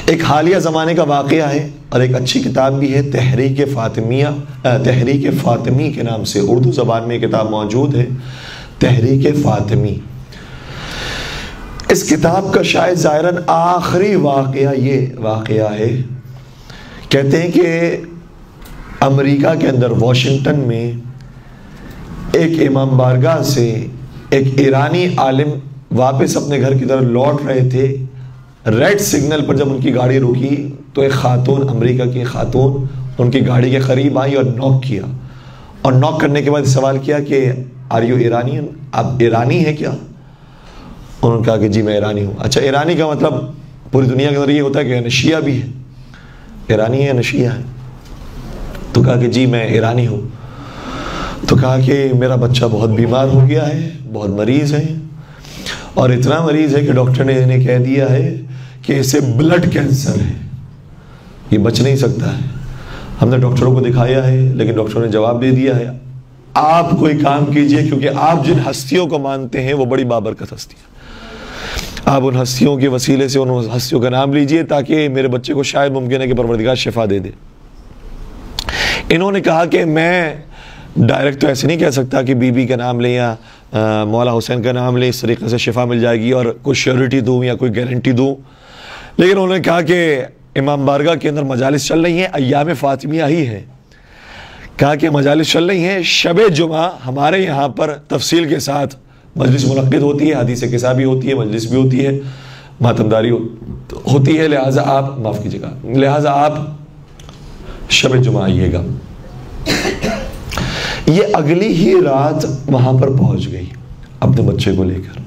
ایک حالیہ زمانے کا واقعہ ہے اور ایک اچھی کتاب بھی ہے، تحریک فاطمی کے نام سے اردو زبان میں کتاب موجود ہے، تحریک فاطمی۔ اس کتاب کا شاید ظاہراً آخری واقعہ یہ واقعہ ہے، کہتے ہیں کہ امریکہ کے اندر واشنگٹن میں ایک امام بارگاہ سے ایک ایرانی عالم واپس اپنے گھر کی طرف لوٹ رہے تھے۔ ریڈ سگنل پر جب ان کی گاڑی رکی تو ایک خاتون، امریکہ کی خاتون ان کی گاڑی کے قریب آئی اور نوک کیا، اور نوک کرنے کے بعد سوال کیا کہ آر یو ایرانین، آپ ایرانی ہیں کیا؟ انہوں نے کہا کہ جی میں ایرانی ہوں۔ اچھا، ایرانی کا مطلب پوری دنیا کے اندر یہ ہوتا ہے کہ شیعہ بھی ہے، ایرانی ہے شیعہ ہے؟ تو کہا کہ جی میں ایرانی ہوں۔ تو کہا کہ میرا بچہ بہت بیمار ہو گیا ہے، بہت مریض ہے، اور اتنا مریض ہے کہ ڈاکٹر نے انہیں کہہ دیا ہے کہ اسے بلڈ کینسر ہے، یہ بچ نہیں سکتا ہے۔ ہم نے ڈاکٹروں کو دکھایا ہے، لیکن ڈاکٹروں نے جواب دے دیا ہے آپ کوئی کام کیجئے، کیونکہ آپ جن ہستیوں کو مانتے ہیں وہ بڑی بابرکت ہستی ہے، آپ ان ہستیوں کے وسیلے سے ان ہستیوں کا نام لیجئے تاکہ میرے بچے کو شاید ممکن ہے کہ پروردگار شفا دے دے۔ انہوں نے کہا کہ میں ڈائریکٹ تو ایسے نہیں کہہ سکتا کہ بی بی کا نام لیں یا مولا حسین کا نام لیں، اس طریقے سے شفا مل جائے گی اور کوئی شیورٹی دوں یا کوئی گارنٹی دوں، لیکن انہوں نے کہا کہ امام بارگاہ کے اندر مجالس چل رہی ہیں، ایام فاطمیہ ہی ہے، کہا کہ مجالس چل رہی ہیں، شب جمعہ ہمارے یہاں پر تفصیل کے ساتھ مجلس منعقد ہوتی ہے، حدیث کسا بھی ہوتی ہے، مجلس بھی ہوتی ہے، ماتمداری ہوتی ہے، لہٰذا آپ معاف کیجیے گا، لہٰذا آپ شب جمعہ آئیے گا۔ یہ اگلی ہی رات وہاں پر پہنچ گئی اپنے بچے کو لے کر۔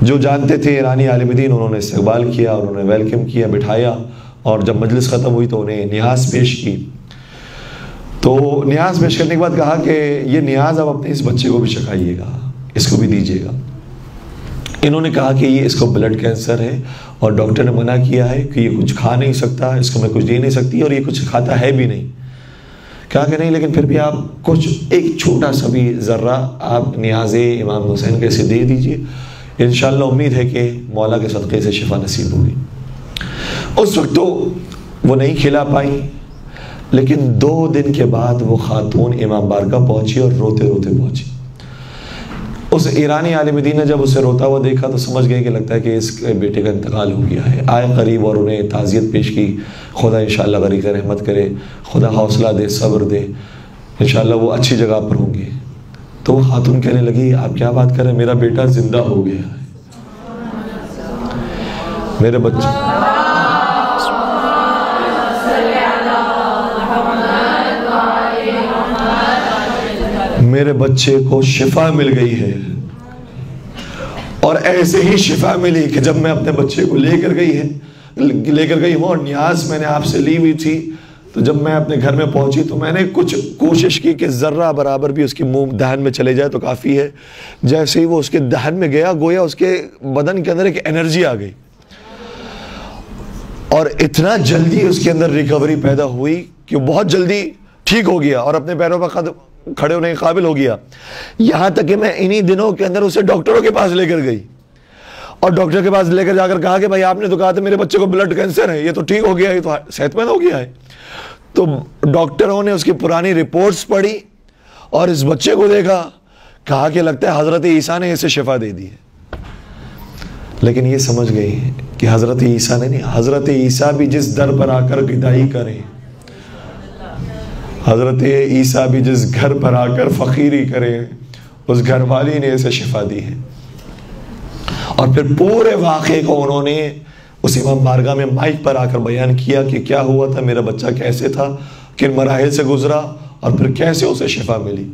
جو جانتے تھے ایرانی عالم دین، انہوں نے استقبال کیا، انہوں نے ویلکم کیا، بٹھایا، اور جب مجلس ختم ہوئی تو انہیں نیاز پیش کی۔ تو نیاز پیش کرنے کے بعد کہا کہ یہ نیاز اب اپنے اس بچے کو بھی چکھائیے گا، اس کو بھی دیجیے گا۔ انہوں نے کہا کہ یہ اس کو بلڈ کینسر ہے اور ڈاکٹر نے منع کیا ہے کہ یہ کچھ کھا نہیں سکتا، اس کو میں کچھ دے نہیں سکتی، اور یہ کچھ کھاتا ہے بھی نہیں۔ کہا کہ نہیں، لیکن پھر بھی آپ کچھ ایک چھوٹا سا بھی ذرہ آپ نیاز امام حسین کے سے دے دیجئے، انشاءاللہ امید ہے کہ مولا کے صدقے سے شفا نصیب ہوگی۔ اس وقت تو وہ نہیں کھلا پائیں، لیکن 2 دن کے بعد وہ خاتون امام بارگاہ پہنچی اور روتے روتے پہنچی۔ اس ایرانی عالم دین نے جب اسے روتا ہوا دیکھا تو سمجھ گئے کہ لگتا ہے کہ اس کے بیٹے کا انتقال ہو گیا ہے۔ آئے قریب اور انہیں تعزیت پیش کی، خدا انشاءاللہ غریق رحمت کرے، خدا حوصلہ دے، صبر دے، انشاءاللہ وہ اچھی جگہ پر ہوں گے۔ تو وہ خاتون کہنے لگی آپ کیا بات کر رہے ہیں، میرا بیٹا زندہ ہو گیا ہے، میرے بچے کو شفا مل گئی ہے، اور ایسے ہی شفا ملی کہ جب میں اپنے بچے کو لے کر گئی ہوں اور نیاز میں نے آپ سے لی ہوئی تھی، تو جب میں اپنے گھر میں پہنچی تو میں نے کچھ کوشش کی کہ ذرہ برابر بھی اس کے منہ دہن میں چلے جائے تو کافی ہے۔ جیسے ہی وہ اس کے دہن میں گیا، گویا اس کے بدن کے اندر ایک انرجی آ گئی، اور اتنا جلدی اس کے اندر ریکوری پیدا ہوئی کہ وہ بہت جلدی ٹھیک ہو گیا اور اپنے پیروں پر کھڑے ہونے کے قابل ہو گیا۔ یہاں تک کہ میں انہی دنوں کے اندر اسے ڈاکٹروں کے پاس لے کر گئی، اور ڈاکٹر کے پاس لے کر جا کر کہا کہ بھائی آپ نے تو کہا تھا میرے بچے کو بلڈ کینسر ہے، یہ تو ٹھیک ہو گیا ہے، یہ تو صحت مند ہو گیا ہے۔ تو ڈاکٹروں نے اس کی پرانی رپورٹس پڑھی اور اس بچے کو دیکھا، کہا کہ لگتا ہے حضرت عیسیٰ نے اسے شفا دے دی ہے۔ لیکن یہ سمجھ گئی کہ حضرت عیسیٰ نے نہیں، حضرت عیسیٰ بھی جس در پر آ کر گدائی کریں، حضرت عیسیٰ بھی جس گھر پر آ کر فقیری کریں، اس گھر والی نے اسے شفا دی ہے۔ اور پھر پورے واقعے کو انہوں نے اس امام بارگاہ میں مائک پر آ کر بیان کیا کہ کیا ہوا تھا، میرا بچہ کیسے تھا، کن مراحل سے گزرا، اور پھر کیسے اسے شفا ملی۔